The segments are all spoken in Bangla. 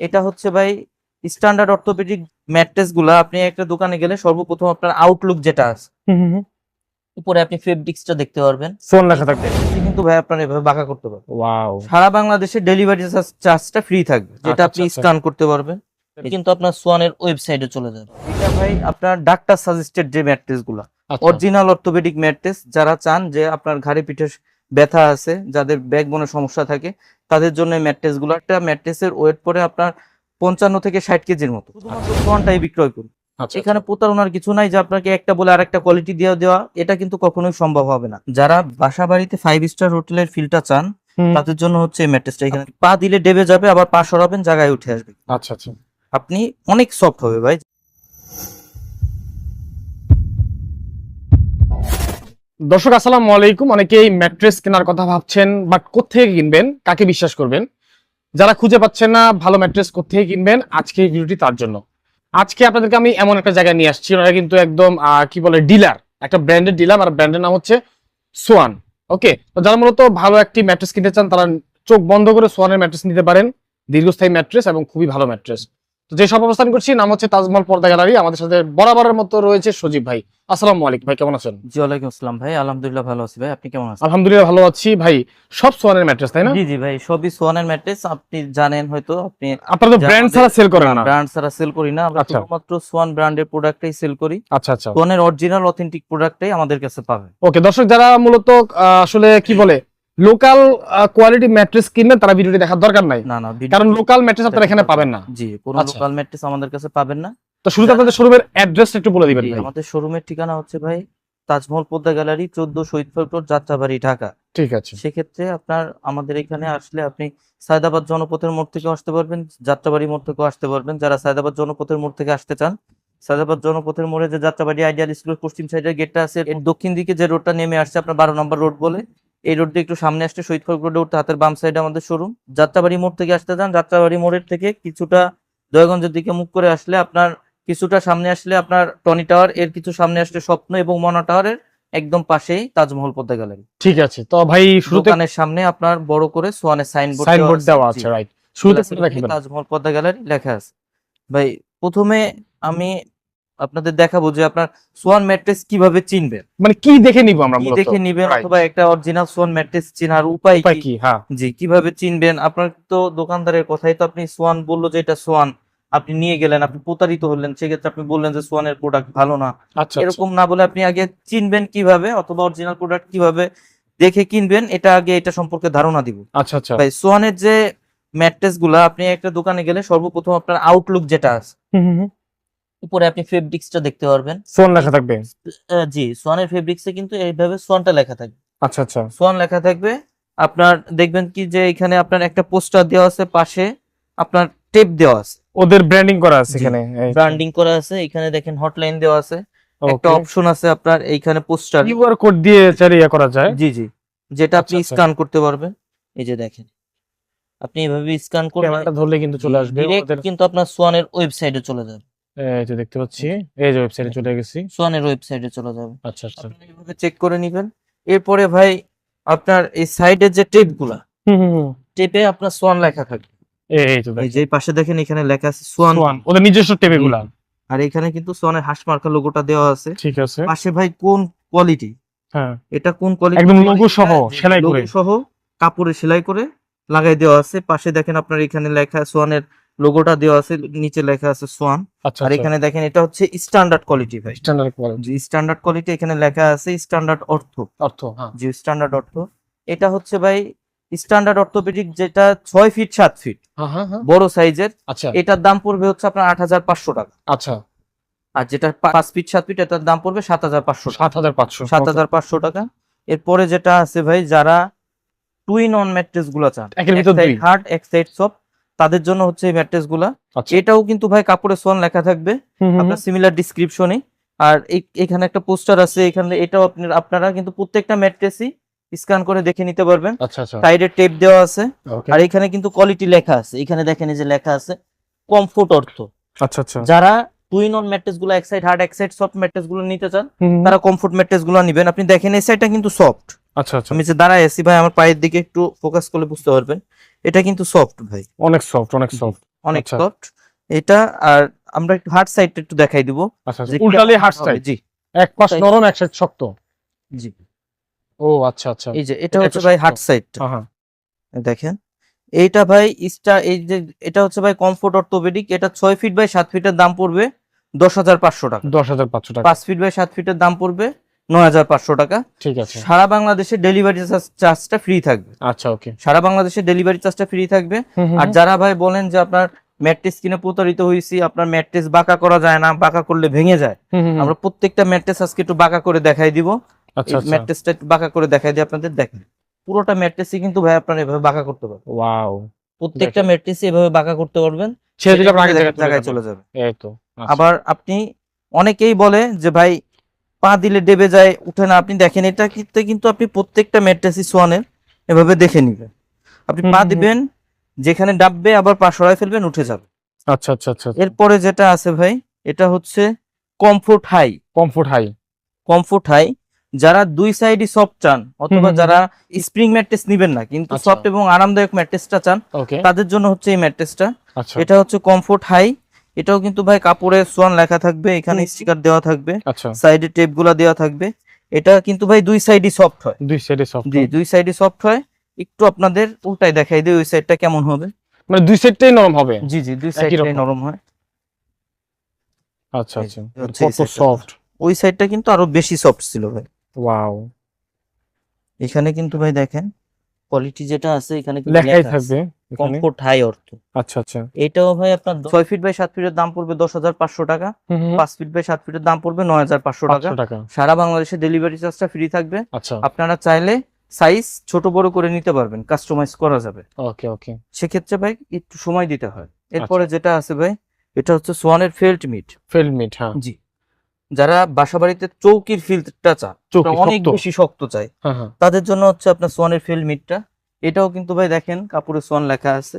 এটা হচ্ছে ভাই স্ট্যান্ডার্ড অর্থোপেডিক ম্যাট্রেস গুলা। আপনি একটা দোকানে গেলে সর্বপ্রথম আপনার আউটলুক যেটা আছে উপরে আপনি ফেব্রিক্সটা দেখতে পারবেন, ফোন লেখা থাকবে। কিন্তু ভাই আপনার এভাবে বাঁকা করতে পারবেন। ওয়াও, সারা বাংলাদেশে ডেলিভারি চার্জটা ফ্রি থাকবে, যেটা আপনি আচ্ছা। স্ক্যান করতে পারবেন। কিন্তু আপনার সোয়ানের ওয়েবসাইটে চলে যাবে। এটা ভাই আপনার ডাক্তার সাজেস্টেড যে ম্যাট্রেস গুলা, অরিজিনাল অর্থোপেডিক ম্যাট্রেস। যারা চান যে আপনার ঘাড়ে পিঠে ব্যথা আছে, যাদের ব্যাকবোনের সমস্যা থাকে, তাদের জন্য ম্যাট্রেস গুলো। একটা ম্যাট্রেসের ওয়েট পরে আপনার 55 থেকে 60 কেজির মতো। শুধুমাত্র সোয়ানটাই বিক্রয় করি। এখানে প্রতারণার কিছু নাই যে আপনাকে একটা বলে আরেকটা কোয়ালিটি দিয়ে দেওয়া, এটা কিন্তু কখনোই সম্ভব হবে না। যারা বাসা বাড়িতে 5 স্টার হোটেলের ফিলটা চান, তাদের জন্য হচ্ছে এই ম্যাট্রেসটা। এখানে পা দিলে ডেবে যাবে, আবার পা সরাবেন জায়গায় উঠে আসবে। আচ্ছা। আপনি অনেক সফট হবে ভাই। দর্শক আসসালামু আলাইকুম। অনেকেই ম্যাট্রেস কেনার কথা ভাবছেন, বাট কোত্থেকে কিনবেন, কাকে বিশ্বাস করবেন? যারা খুঁজে পাচ্ছেন না ভালো ম্যাট্রেস কোত্থেকে কিনবেন, আজকে এই ভিডিওটি তার জন্য। আজকে আপনাদেরকে আমি এমন একটা জায়গায় নিয়ে আসছি, ওরা কিন্তু একদম কি বলে ডিলার, একটা ব্র্যান্ডেড ডিলার, আর ব্র্যান্ডের নাম হচ্ছে সোয়ান। ওকে, তো যারা মূলত ভালো একটি ম্যাট্রেস কিনতে চান, তারা চোখ বন্ধ করে সোয়ানের ম্যাট্রেস নিতে পারেন। দীর্ঘস্থায়ী ম্যাট্রেস এবং খুবই ভালো ম্যাট্রেস। তো যে সব অবস্থান করছি, নাম হচ্ছে তাজমহল পর্দা গ্যালারি। আমাদের সাথে বরাবরের মতো রয়েছে সজীব ভাই। আসসালামু আলাইকুম ভাই, কেমন আছেন? জি ওয়ালাইকুম আসসালাম ভাই, আলহামদুলিল্লাহ ভালো আছি ভাই। আপনি কেমন আছেন? আলহামদুলিল্লাহ ভালো আছি ভাই। সব সোয়ানের ম্যাট্রেস তাই না? জি জি ভাই, সবই সোয়ানের ম্যাট্রেস। আপনি জানেন হয়তো, আপনি আপনারা তো ব্র্যান্ড ছাড়া সেল করেন না? ব্র্যান্ড ছাড়া সেল করি না আমরা, আচ্ছা। শুধুমাত্র সোয়ান ব্র্যান্ডের প্রোডাক্টই সেল করি। আচ্ছা। সোয়ানের অরিজিনাল অথেন্টিক প্রোডাক্টই আমাদের কাছে পাবেন। ওকে দর্শক, যারা মূলত আসলে কি বলে লোকাল কোয়ালিটি ম্যাট্রেস কিনবেন, তারা ভিডিওটি দেখার দরকার নাই, না কারণ লোকাল ম্যাট্রেস আপনারা এখানে পাবেন না। জি, কোনো আচ্ছা। লোকাল ম্যাট্রেস আমাদের কাছে পাবেন না। তো শুরুতে আপনাদের শোরুমের অ্যাড্রেসটা একটু বলে দিবেন জি, ভাই। আমাদের শোরুমের ঠিকানা হচ্ছে ভাই তাজমহল পদ্মা গ্যালারি, 14 শহীদ ফ্লোর, যাত্রাবাড়ি, ঢাকা। ঠিক আছে। সেক্ষেত্রে আপনার আমাদের এখানে আসলে আপনি সায়দাবাদ জনপথের মোড় থেকে আসতে পারবেন, যাত্রাবাড়ি মোড় থেকেও আসতে পারবেন। যারা সায়দাবাদ জনপথের মোড় থেকে আসতে চান, সায়দাবাদ জনপথের মোড়ে যে যাত্রাবাড়ি আইডিয়াল স্কুলের পশ্চিম সাইডের গেটটা আছে, এর দক্ষিণ দিকে যে রোডটা নেমে আসছে আপনার 12 নম্বর রোড বলে, এই রোড দিয়ে একটু সামনে আসতে শহীদ ফরক রোডে উঠতে হাতের বাম সাইডে আমাদের শোরুম। যাত্রাবাড়ি মোড় থেকে আসতে চান, যাত্রাবাড়ি মোড়ের থেকে কিছুটা দয়াগঞ্জের দিকে মুখ করে আসলে আপনার কিছুটা সামনে আসলে আপনার টনি টাওয়ার, এর কিছু সামনে আসলে স্বপ্ন এবং মনা টাওয়ারের একদম পাশেই তাজমহল পদ্মা গ্যালারি। ঠিক আছে। তো ভাই শুরুতে দোকানের সামনে আপনার বড় করে সোয়ানের সাইনবোর্ড দেওয়া আছে, রাইট? শুরুতে কোনটা রাখবেন? তাজমহল পদ্মা গ্যালারি লেখা আছে। ভাই প্রথমে আমি আপনাদের দেখাবো যে আপনার সোয়ান ম্যাট্রেস কিভাবে চিনবেন, মানে কি দেখে নিব আমরা কি মূলত? দেখে নিবেন, Right. অথবা একটা অরিজিনাল সোয়ান ম্যাট্রেস চেনার উপায় উপায় কি? কি? হ্যাঁ, জি, কিভাবে চিনবেন? আপনার তো দোকানদারের কথাই তো, আপনি সোয়ান বললো যে এটা সোয়ান, আপনি নিয়ে গেলেন, আপনি প্রতারিত হলেন, সেক্ষেত্রে আপনি বললেন যে সোয়ানের প্রোডাক্ট ভালো না। আচ্ছা। এরকম না বলে আপনি আগে চিনবেন কিভাবে, অথবা অরিজিনাল প্রোডাক্ট কিভাবে দেখে কিনবেন, এটা আগে এটা সম্পর্কে ধারণা দিব। আচ্ছা। ভাই সোয়ানের যে ম্যাট্রেস গুলা, আপনি একটা দোকানে গেলে সর্বপ্রথম আপনার আউটলুক যেটা আছে উপরে আপনি ফেব্রিক্সটা দেখতে পারবেন। ফোন লেখা থাকবে। জি, সোয়ানের ফেব্রিক্সে কিন্তু এইভাবে সোয়ানটা লেখা থাকবে। আচ্ছা। সোয়ান লেখা থাকবে। আপনার দেখবেন কি যে এখানে আপনার একটা পোস্টার দেওয়া আছে, পাশে আপনার টেপ দেওয়া আছে, ওদের ব্র্যান্ডিং করা আছে এখানে। ব্র্যান্ডিং করা আছে। এখানে দেখেন হটলাইন দেওয়া আছে, একটা অপশন আছে আপনার এইখানে পোস্টার, কিউআর কোড দিয়ে চালিয়ে করা যায়। জি, যেটা আপনি আচ্ছা। স্ক্যান করতে পারবেন। এই যে দেখেন, আপনি এভাবে স্ক্যান করে ক্যামেরাটা ধরলে কিন্তু চলে আসবে ওদের। কিন্তু আপনার সোয়ানের ওয়েবসাইটে চলে যাবে। এই যে দেখতে পাচ্ছি, এই যে ওয়েবসাইটে চলে গেছি। সোয়ানের ওয়েবসাইটে চলে যাবে। আচ্ছা। আপনি এইভাবে চেক করে নেবেন। এরপরে ভাই আপনার এই সাইডের যে টেপগুলা, টেপে আপনার সোয়ান লেখা থাকবে। এই তো এই যে পাশে দেখেন এখানে লেখা আছে সোয়ান, ওদের নিজস্ব টেপ এগুলা। আর এখানে কিন্তু সোয়ানের হাঁস মার্কা লোগোটা দেওয়া আছে। ঠিক আছে। পাশে ভাই কোন কোয়ালিটি, হ্যাঁ, এটা কোন কোয়ালিটি, একদম লোগো সহ সেলাই করে, লোগো সহ কাপড়ে সেলাই করে লাগাই দেওয়া আছে। পাশে দেখেন আপনার এখানে লেখা সোয়ানের লোগোটা দেওয়া আছে, নিচে লেখা আছে সোয়ান। আচ্ছা। আর এখানে দেখেন এটা হচ্ছে স্ট্যান্ডার্ড কোয়ালিটি ভাই, standard quality. G standard quality. এখানে লেখা আছে স্ট্যান্ডার্ড অর্থ, হ্যাঁ। জি স্ট্যান্ডার্ড অর্থ। এটা হচ্ছে ভাই স্ট্যান্ডার্ড অর্থোপেডিক, যেটা 6 ফিট 7 ফিট হ্যাঁ। বড় সাইজের। আচ্ছা। এটার দাম পড়বে হচ্ছে আপনার 8,500 টাকা। আচ্ছা। আর যেটা 5 ফিট 7 ফিট, এটার দাম পড়বে 7,500 টাকা। 7,500। 7,500 টাকা। এরপরে যেটা আছে ভাই, যারা টুইন অন ম্যাট্রেস গুলা চান, একের ভিতর দুই, হার্ড এক সাইড সফট, তাদের জন্য হচ্ছে এই ম্যাট্রেস গুলা। আচ্ছা। এটাও কিন্তু ভাই কাপড়ে সোয়ান লেখা থাকবে আপনার সিমিলার ডিসক্রিপশনে। আর এখানে একটা পোস্টার আছে, এখানে এটাও আপনারা কিন্তু প্রত্যেকটা ম্যাট্রেসই স্ক্যান করে দেখে নিতে পারবেন। আচ্ছা। সাইডে টেপ দেওয়া আছে, ওকে। আর এখানে কিন্তু কোয়ালিটি লেখা আছে। এখানে দেখেন এই যে লেখা আছে কমফোর্ট অর্থ। আচ্ছা। যারা টুইন অন ম্যাট্রেস গুলো এক সাইড হার্ড এক সাইড সফট ম্যাট্রেস গুলো নিতে চান, তারা কমফোর্ট ম্যাট্রেস গুলো নেবেন। আপনি দেখেন এই সাইডটা কিন্তু সফট। আচ্ছা। আমি যে দাঁড়ায় আছি ভাই, আমার পায়ের দিকে একটু ফোকাস করলে বুঝতে পারবেন, এটা কিন্তু সফট ভাই, অনেক সফট, অনেক সফট। অনেক আচ্ছা। সফট এটা। আর আমরা একটু হার্ড সাইডটা একটু দেখাই দিব। আচ্ছা যে উল্টালে কেমন হার্ড হবে। সাইড, জি এক পাশ তাই- নরম এক সাইড শক্ত। জি ও আচ্ছা আচ্ছা। এই যে এটা এটা হচ্ছে একটু ভাই শক্ত। হার্ড সাইডটা হ্যাঁ। দেখেন। এইটা ভাই এই যে এটা হচ্ছে ভাই কমফোর্ট অর্থোপেডিক, এটা 6 ফিট বাই 7 ফিটের দাম পড়বে 10,500 টাকা। 10,500 টাকা। 5 ফিট বাই 7 ফিটের দাম পড়বে 9,500 টাকা। ঠিক আছে। সারা বাংলাদেশে ডেলিভারি চার্জটা ফ্রি থাকবে। আচ্ছা ওকে। সারা বাংলাদেশে ডেলিভারি চার্জটা ফ্রি থাকবে। আর যারা ভাই বলেন যে আপনার ম্যাট্রেস কিনে প্রতারিত হয়েছি, আপনার ম্যাট্রেস বাঁকা করা যায় না, বাঁকা করলে ভেঙে যায়, আমরা প্রত্যেকটা ম্যাট্রেস আজকে একটু বাঁকা করে দেখাই দিব। আচ্ছা আচ্ছা। ম্যাট্রেসটা একটু বাঁকা করে দেখাই দিই আপনাদের। দেখেন পুরোটা ম্যাট্রেসই কিন্তু ভাই আপনারা এভাবে বাঁকা করতে পারবেন। ওয়াও। প্রত্যেকটা ম্যাট্রেসই এভাবে বাঁকা করতে পারবেন, ছেড়ে দিলে আপনার জায়গায় চলে যাবে। এই তো। আচ্ছা। আবার আপনি অনেকেই বলে যে ভাই পা দিলে ডেবে যায়, উঠে না। আপনি দেখেন এটা কিন্তু আপনি প্রত্যেকটা ম্যাট্রেসই সোয়ানের এভাবে দেখে নিবেন। আপনি পা দিবেন, যেখানে ডাববে আবার পা সরাই ফেলবেন, উঠে যাবে। আচ্ছা আচ্ছা আচ্ছা। এরপরে যেটা আছে ভাই, এটা হচ্ছে comfort high. Comfort high. Comfort high যারা দুই সাইডই সফট চান, অথবা যারা স্প্রিং ম্যাট্রেস নিবেন না কিন্তু আচ্ছা। সফট এবং আরামদায়ক ম্যাট্রেসটা চান, ওকে। তাদের জন্য হচ্ছে এই ম্যাট্রেসটা। আচ্ছা। এটা হচ্ছে কমফোর্ট হাই। এটাও কিন্তু ভাই কাপড়ে সোয়ান লেখা থাকবে, এখানে স্টিকার দেওয়া থাকবে, আচ্ছা। সাইডে টেপ গুলা দেওয়া থাকবে। এটা কিন্তু ভাই দুই সাইডই সফট হয়। দুই সাইডে সফট। জি দুই সাইডই সফট হয়। একটু আপনাদের উল্টাই দেখাই দিই ওই সাইডটা কেমন হবে। মানে দুই সাইডটাই নরম হবে। জি জি দুই একই সাইডটাই রকম। নরম হয়। আচ্ছা এই আচ্ছা। হচ্ছে এই কত সাইডটা। সফট। ওই সাইডটা কিন্তু আরো বেশি সফট ছিল ভাই। ওয়াও। এখানে কিন্তু ভাই দেখেন কোয়ালিটি যেটা আছে এখানে কিন্তু লেখাই লেখা আছে থাকবে এখানে। কমফোর্ট হাই অর্থ। আচ্ছা আচ্ছা। এটাও ভাই আপনার 6 ফিট বাই 7 ফিটের দাম পড়বে 10,500 টাকা। 5 ফিট বাই 7 ফিটের দাম পড়বে 9,500 টাকা। 500 টাকা। সারা বাংলাদেশে ডেলিভারি চার্জটা ফ্রি থাকবে। আচ্ছা। আপনারা চাইলে সাইজ ছোট বড় করে নিতে পারবেন, কাস্টমাইজ করা যাবে। ওকে ওকে। সেক্ষেত্রে ভাই একটু সময় দিতে হয়। এরপরে যেটা আছে ভাই, এটা হচ্ছে সোয়ানের ফেল্ট মিট। ফেল্ড মিট। হ্যাঁ। জি যারা বাসাবাড়িতে চৌকির ফিলটা চান, চৌকি অনেক শক্ত। বেশি শক্ত চাই, হ্যাঁ হ্যাঁ। তাদের জন্য হচ্ছে আপনার সোয়ানের ফেল্ট মিটটা। এটাও কিন্তু ভাই দেখেন কাপড়ে সোয়ান লেখা আছে,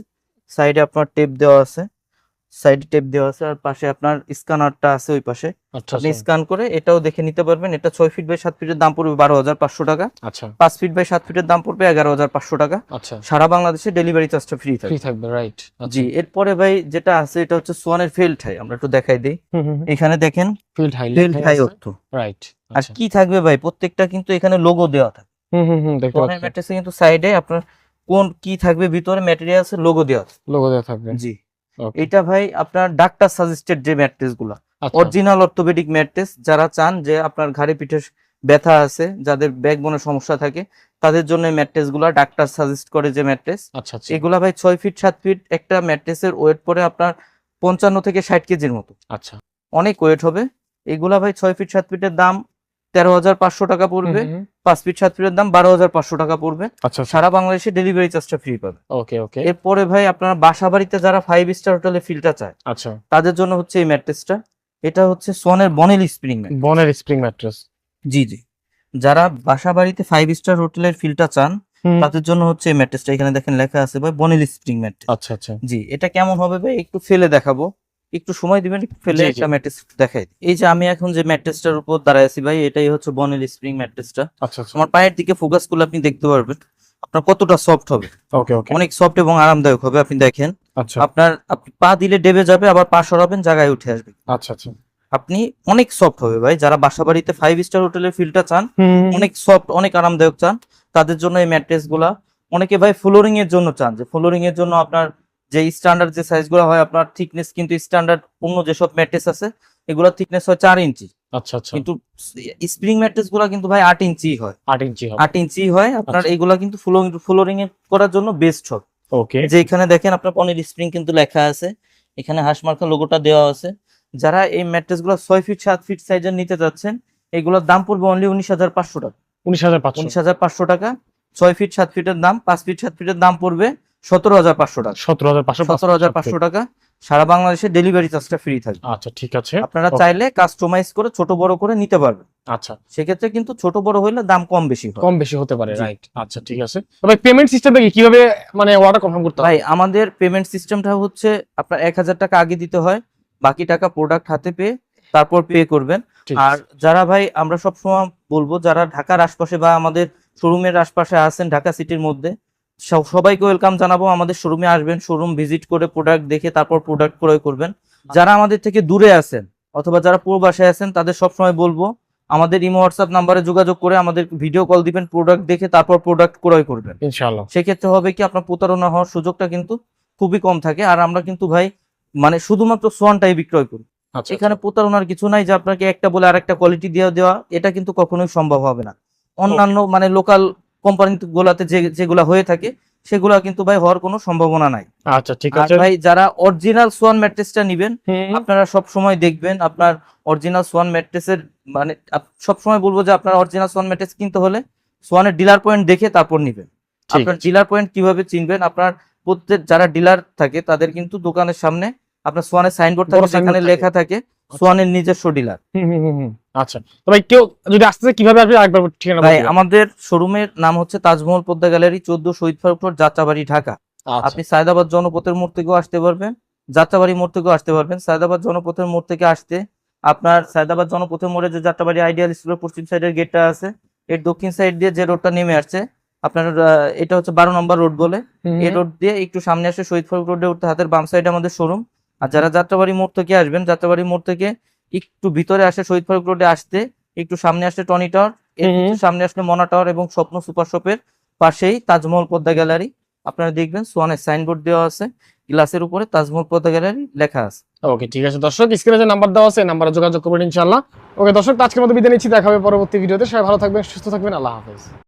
সাইডে আপনার টেপ দেওয়া আছে, সাইডে টেপ দেওয়া আছে, আর পাশে আপনার স্ক্যানারটা আছে ওই পাশে। আচ্ছা আপনি আচ্ছা। স্ক্যান করে এটাও দেখে নিতে পারবেন। এটা 6 ফিট বাই 7 ফিটের দাম পড়বে 12,500 টাকা। আচ্ছা 5 ফিট বাই 7 ফিটের দাম পড়বে 11,500 টাকা। আচ্ছা। সারা বাংলাদেশে ডেলিভারি চার্জটা ফ্রি ফ্রি থাকবে। থাকবে, রাইট। জি এরপরে ভাই যেটা আছে এটা হচ্ছে সোয়ানের ফেল্ট হাই। আমরা একটু দেখাই দিই। এখানে দেখেন ফিল্ড হাই। ফেল্ট হাই অর্থ। রাইট। আর কি থাকবে ভাই, প্রত্যেকটা কিন্তু এখানে লোগো দেওয়া থাকে। দেখতে সোয়ানের পাচ্ছি। ম্যাট্রেসে কিন্তু সাইডে আপনার কোন কি থাকবে, ভিতরে ম্যাটেরিয়ালস লোগো দেওয়া আছে। লোগো দেওয়া থাকবে। জি ওকে। এটা ভাই আপনার ডাক্তার সাজেস্টেড যে ম্যাট্রেস গুলা, আচ্ছা। Original orthopaedic mattress. যারা চান যে আপনার ঘাড়ে পিঠে ব্যথা আছে, যাদের ব্যাকবোনের সমস্যা থাকে, তাদের জন্য এই ম্যাট্রেস গুলা ডাক্তার সাজেস্ট করে যে ম্যাট্রেস। আচ্ছা আচ্ছা। এগুলা ভাই 6 ফিট 7 ফিট একটা ম্যাট্রেসের ওয়েট পড়ে আপনার 55 থেকে 60 কেজির মতো, আচ্ছা। অনেক ওয়েট হবে। এগুলা ভাই 6 ফিট 7 ফিটের দাম 13,500 টাকা পড়বে। 5 ফিট 7 ফিটের দাম 12,500 টাকা পড়বে। আচ্ছা। সারা বাংলাদেশে ডেলিভারি চার্জটা ফ্রি পাবে। ওকে ওকে। এরপরে ভাই আপনারা বাসা বাড়িতে যারা 5 স্টার হোটেলে ফিলটা চায়, আচ্ছা। তাদের জন্য হচ্ছে এই ম্যাট্রেসটা। এটা হচ্ছে সোয়ানের বনেল স্প্রিং ম্যাট্রেস। বনের স্প্রিং ম্যাট্রেস। জি জি যারা বাসা বাড়িতে 5 স্টার হোটেলের ফিলটা চান, তাদের জন্য হচ্ছে এই ম্যাট্রেসটা। এখানে দেখেন লেখা আছে ভাই বনেল স্প্রিং ম্যাট্রেস। আচ্ছা আচ্ছা। জি এটা কেমন হবে ভাই একটু ফেলে দেখাবো, একটু সময় দিবেন, একটু ফেলে জি, জি। একটা ম্যাট্রেস দেখাই দিই। এই যে আমি এখন যে ম্যাট্রেসটার উপর দাঁড়ায় আছি ভাই, এটাই হচ্ছে বনেল স্প্রিং ম্যাট্রেসটা। আচ্ছা আচ্ছা। আমার পায়ের দিকে ফোকাস করলে আপনি দেখতে পারবেন আপনার কতটা সফট হবে। ওকে ওকে। অনেক সফট এবং আরামদায়ক হবে। আপনি দেখেন আচ্ছা আপনি পা দিলে ডেবে যাবে, আবার পা সরাবেন জায়গায় উঠে আসবে। আচ্ছা আচ্ছা। আপনি অনেক সফট হবে ভাই। যারা বাসা বাড়িতে 5 স্টার হোটেলের ফিলটা চান, অনেক সফট অনেক আরামদায়ক চান, তাদের জন্য এই ম্যাট্রেস গুলা। অনেকে ভাই ফ্লোরিং এর জন্য চান, যে ফ্লোরিং এর জন্য আপনার যে স্ট্যান্ডার্ড যে সাইজ গুলো হয়, আপনার থিকনেস কিন্তু স্ট্যান্ডার্ড অন্য যেসব ম্যাট্রেস আছে এগুলোর থিকনেস হয় 4 ইঞ্চি, আচ্ছা আচ্ছা। কিন্তু স্প্রিং ম্যাট্রেস গুলা কিন্তু ভাই 8 ইঞ্চি হয়। 8 ইঞ্চি হবে। 8 ইঞ্চি হয় আপনার। আচ্ছা। এইগুলা কিন্তু ফ্লোরিং এর করার জন্য বেস্ট হবে। ওকে। যে এখানে দেখেন আপনার পনির স্প্রিং কিন্তু লেখা আছে, এখানে হাঁস মার্কা লোগোটা দেওয়া আছে। যারা এই ম্যাট্রেস গুলো 6 ফিট 7 ফিট সাইজের নিতে যাচ্ছেন, এগুলোর দাম পড়বে অনলি 19,500 টাকা। 19,500। 19,500 টাকা। 6 ফিট 7 ফিটের দাম, 5 ফিট 7 ফিটের দাম পড়বে 17,500 টাকা। 17,500। 17,500 টাকা। সারা বাংলাদেশে ডেলিভারি চার্জটা ফ্রি থাকবে। আচ্ছা ঠিক আছে। আপনারা Okay. চাইলে কাস্টমাইজ করে ছোট বড় করে নিতে পারবেন। আচ্ছা। সেক্ষেত্রে কিন্তু ছোট বড় হইলে দাম কম বেশি হয়। কম বেশি হতে পারে, জি। রাইট। আচ্ছা ঠিক আছে। তবে পেমেন্ট সিস্টেমটা কি, কিভাবে মানে অর্ডার কনফার্ম করতে হয়? ভাই আমাদের পেমেন্ট সিস্টেমটা হচ্ছে আপনার 1,000 টাকা আগে দিতে হয়, বাকি টাকা প্রোডাক্ট হাতে পেয়ে তারপর পে করবেন। ঠিক আর আছে। যারা ভাই আমরা সবসময় বলবো, যারা ঢাকার আশপাশে বা আমাদের শোরুমের আশপাশে আছেন ঢাকা সিটির মধ্যে, সবাইকে ওয়েলকাম জানাবো, আমাদের শোরুমে আসবেন, শোরুম ভিজিট করে প্রোডাক্ট দেখে তারপর প্রোডাক্ট ক্রয় করবেন। যারা আমাদের থেকে দূরে আছেন অথবা যারা প্রবাসে আছেন তাদের সবসময় বলবো আমাদের ইমো হোয়াটসঅ্যাপ নাম্বারে যোগাযোগ করে আমাদের ভিডিও কল দিবেন, প্রোডাক্ট দেখে তারপর প্রোডাক্ট ক্রয় করবেন। ইনশাআল্লাহ সেক্ষেত্রে হবে কি আপনার প্রতারণা হওয়ার সুযোগটা কিন্তু খুবই কম থাকে। আর আমরা কিন্তু ভাই মানে শুধুমাত্র সোয়ানটাই বিক্রয় করি, আচ্ছা এখানে প্রতারণার কিছু নাই যে আপনাকে একটা বলে আরেকটা কোয়ালিটি দিয়ে দেওয়া, এটা কিন্তু কখনোই সম্ভব হবে না। অন্যান্য মানে লোকাল কোম্পানি গুলাতে যেগুলা হয়ে থাকে সেগুলা কিন্তু ভাই হওয়ার কোনো সম্ভাবনা নাই। আচ্ছা ঠিক আর আছে ভাই যারা অরিজিনাল সোয়ান ম্যাট্রেসটা নিবেন হুম, আপনারা সব সময় দেখবেন আপনার অরিজিনাল সোয়ান ম্যাট্রেসের মানে সব সময় বলবো যে আপনার অরিজিনাল সোয়ান ম্যাট্রেস কিনতে হলে সোয়ানের ডিলার পয়েন্ট দেখে তারপর নিবেন। ঠিক আপনার আছে। ডিলার পয়েন্ট কিভাবে চিনবেন, আপনার প্রত্যেক যারা ডিলার থাকে তাদের কিন্তু দোকানের সামনে আপনার সোয়ানের সাইনবোর্ড বড় থাকে, signboard সেখানে থাকে। লেখা থাকে সোয়ানের নিজস্ব ডিলার। আচ্ছা তো ভাই কেউ যদি আসতে চায় কিভাবে আসবে আরেকবার ঠিকানা ভাই বলে দিবেন। আমাদের শোরুমের নাম হচ্ছে তাজমহল পদ্মা গ্যালারি, 14 শহীদ ফারুক রোড, যাত্রাবাড়ি, ঢাকা। আচ্ছা আপনি সায়দাবাদ জনপথের মোড় থেকেও আসতে পারবেন, যাত্রাবাড়ি মোড় থেকেও আসতে পারবেন। সায়দাবাদ জনপথের মোড় থেকে আসতে আপনার সায়দাবাদ জনপথের মোড়ে যে যাত্রাবাড়ি আইডিয়াল স্কুলের পশ্চিম সাইডের গেটটা আছে, এর দক্ষিণ সাইড দিয়ে যে রোডটা নেমে আসছে আপনার এটা হচ্ছে 12 নম্বর রোড বলে, এই রোড দিয়ে একটু সামনে আসে শহীদ ফারুক রোডে উঠতে হাতের বাম সাইডে আমাদের শোরুম। আর যারা যাত্রাবাড়ি মোড় থেকে আসবেন, যাত্রাবাড়ি মোড় থেকে একটু ভিতরে আসে শহীদ ফারুক রোডে আসতে একটু সামনে আসলে টনি টাওয়ার, এর কিছু সামনে আসলে মনা টাওয়ার এবং স্বপ্ন সুপার শপের পাশেই তাজমহল পদ্মা গ্যালারি। আপনারা দেখবেন সোয়ানের সাইনবোর্ড দেওয়া আছে, গ্লাসের উপরে তাজমহল পদ্মা গ্যালারি লেখা আছে। ওকে ঠিক আছে দর্শক, স্ক্রিনে যে নাম্বার দেওয়া আছে নাম্বারে যোগাযোগ করবেন ইনশাআল্লাহ। ওকে দর্শক, আজকের মতো বিদায় নিচ্ছি, দেখা হবে পরবর্তী ভিডিওতে। সবাই ভালো থাকবেন, সুস্থ থাকবেন, আল্লাহ হাফেজ।